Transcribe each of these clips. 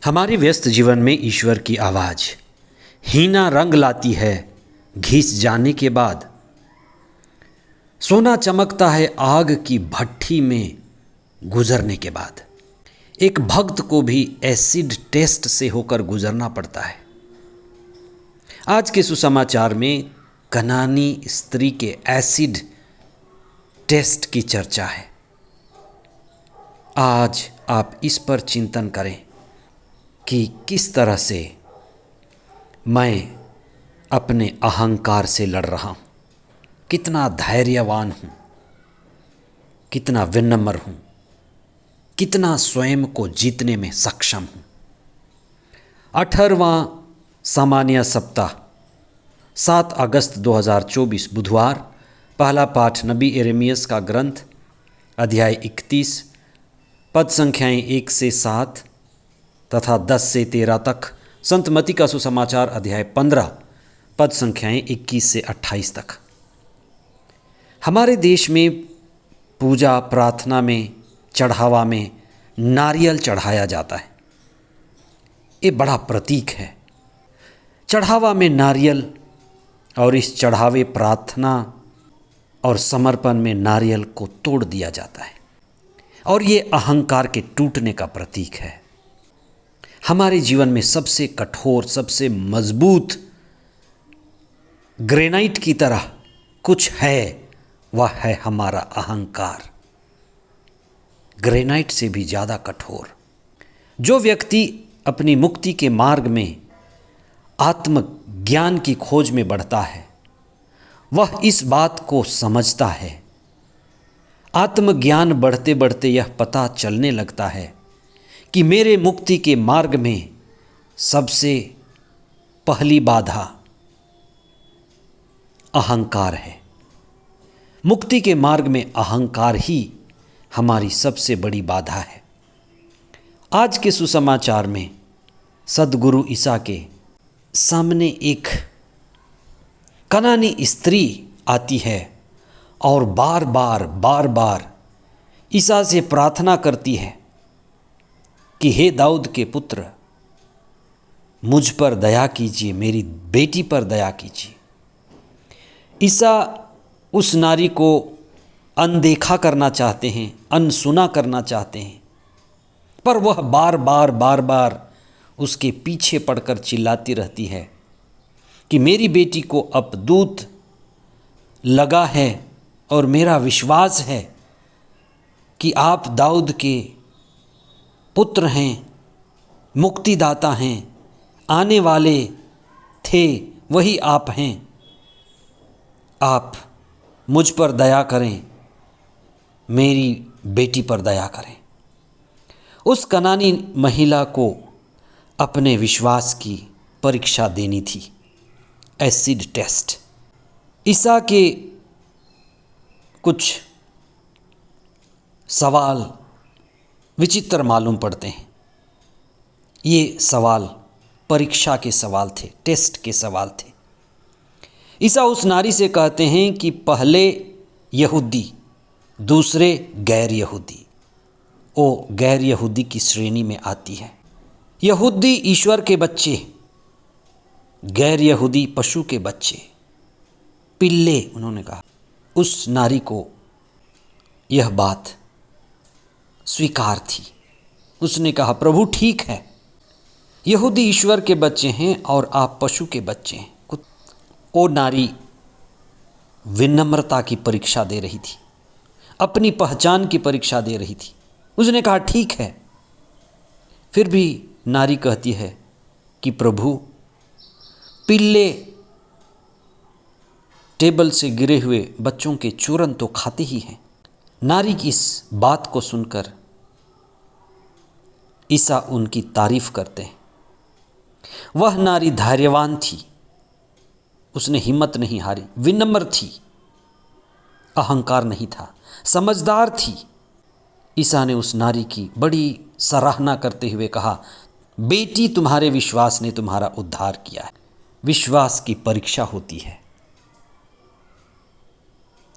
हमारे व्यस्त जीवन में ईश्वर की आवाज़ हीना रंग लाती है घिस जाने के बाद। सोना चमकता है आग की भट्ठी में गुजरने के बाद। एक भक्त को भी एसिड टेस्ट से होकर गुजरना पड़ता है। आज के सुसमाचार में कनानी स्त्री के एसिड टेस्ट की चर्चा है। आज आप इस पर चिंतन करें कि किस तरह से मैं अपने अहंकार से लड़ रहा हूँ, कितना धैर्यवान हूँ, कितना विनम्र हूँ, कितना स्वयं को जीतने में सक्षम हूँ। 18वां सामान्य सप्ताह 7 अगस्त 2024 बुधवार। पहला पाठ नबी यिर्मयाह का ग्रंथ अध्याय 31 पद संख्याएं 1 से 7 तथा 10 से 13 तक। संत मत्ती का सुसमाचार अध्याय 15 पद संख्याएं 21 से 28 तक। हमारे देश में पूजा प्रार्थना में चढ़ावा में नारियल चढ़ाया जाता है। ये बड़ा प्रतीक है। चढ़ावा में नारियल और इस चढ़ावे प्रार्थना और समर्पण में नारियल को तोड़ दिया जाता है और ये अहंकार के टूटने का प्रतीक है। हमारे जीवन में सबसे कठोर, सबसे मजबूत ग्रेनाइट की तरह कुछ है, वह है हमारा अहंकार। ग्रेनाइट से भी ज़्यादा कठोर। जो व्यक्ति अपनी मुक्ति के मार्ग में आत्मज्ञान की खोज में बढ़ता है, वह इस बात को समझता है। आत्मज्ञान बढ़ते बढ़ते यह पता चलने लगता है कि मेरे मुक्ति के मार्ग में सबसे पहली बाधा अहंकार है। मुक्ति के मार्ग में अहंकार ही हमारी सबसे बड़ी बाधा है। आज के सुसमाचार में सद्गुरु ईसा के सामने एक कनानी स्त्री आती है और बार बार ईसा से प्रार्थना करती है कि हे दाऊद के पुत्र, मुझ पर दया कीजिए, मेरी बेटी पर दया कीजिए। ईसा उस नारी को अनदेखा करना चाहते हैं, अनसुना करना चाहते हैं, पर वह बार बार उसके पीछे पड़कर चिल्लाती रहती है कि मेरी बेटी को अब दूत लगा है और मेरा विश्वास है कि आप दाऊद के पुत्र हैं, मुक्तिदाता हैं, आने वाले थे वही आप हैं। आप मुझ पर दया करें, मेरी बेटी पर दया करें। उस कनानी महिला को अपने विश्वास की परीक्षा देनी थी, एसिड टेस्ट। ईसा के कुछ सवाल विचित्र मालूम पड़ते हैं। ये सवाल परीक्षा के सवाल थे, टेस्ट के सवाल थे। ईसा उस नारी से कहते हैं कि पहले यहूदी, दूसरे गैर यहूदी। वो गैर यहूदी की श्रेणी में आती है। यहूदी ईश्वर के बच्चे, गैर यहूदी पशु के बच्चे, पिल्ले, उन्होंने कहा। उस नारी को यह बात स्वीकार थी। उसने कहा, प्रभु ठीक है, यहूदी ईश्वर के बच्चे हैं और आप पशु के बच्चे हैं। वो नारी विनम्रता की परीक्षा दे रही थी, अपनी पहचान की परीक्षा दे रही थी। उसने कहा ठीक है। फिर भी नारी कहती है कि प्रभु, पिल्ले टेबल से गिरे हुए बच्चों के चूरन तो खाते ही हैं। नारी की इस बात को सुनकर ईसा उनकी तारीफ करते हैं। वह नारी धैर्यवान थी, उसने हिम्मत नहीं हारी, विनम्र थी, अहंकार नहीं था, समझदार थी। ईसा ने उस नारी की बड़ी सराहना करते हुए कहा, बेटी, तुम्हारे विश्वास ने तुम्हारा उद्धार किया है। विश्वास की परीक्षा होती है।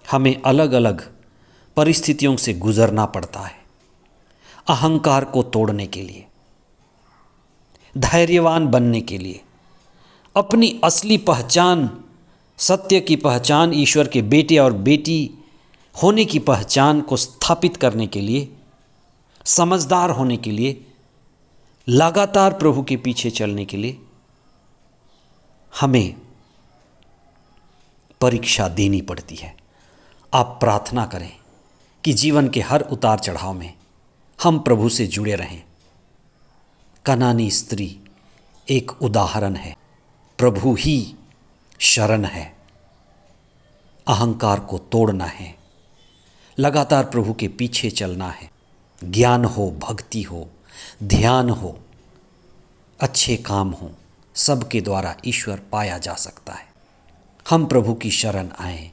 हमें अलग अलग परिस्थितियों से गुजरना पड़ता है अहंकार को तोड़ने के लिए। धैर्यवान बनने के लिए, अपनी असली पहचान, सत्य की पहचान, ईश्वर के बेटे और बेटी होने की पहचान को स्थापित करने के लिए, समझदार होने के लिए, लगातार प्रभु के पीछे चलने के लिए हमें परीक्षा देनी पड़ती है। आप प्रार्थना करें कि जीवन के हर उतार चढ़ाव में हम प्रभु से जुड़े रहें। कनानी स्त्री एक उदाहरण है। प्रभु ही शरण है। अहंकार को तोड़ना है, लगातार प्रभु के पीछे चलना है। ज्ञान हो, भक्ति हो, ध्यान हो, अच्छे काम हो, सबके द्वारा ईश्वर पाया जा सकता है। हम प्रभु की शरण आएं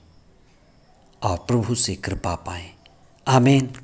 और प्रभु से कृपा पाएं। आमीन।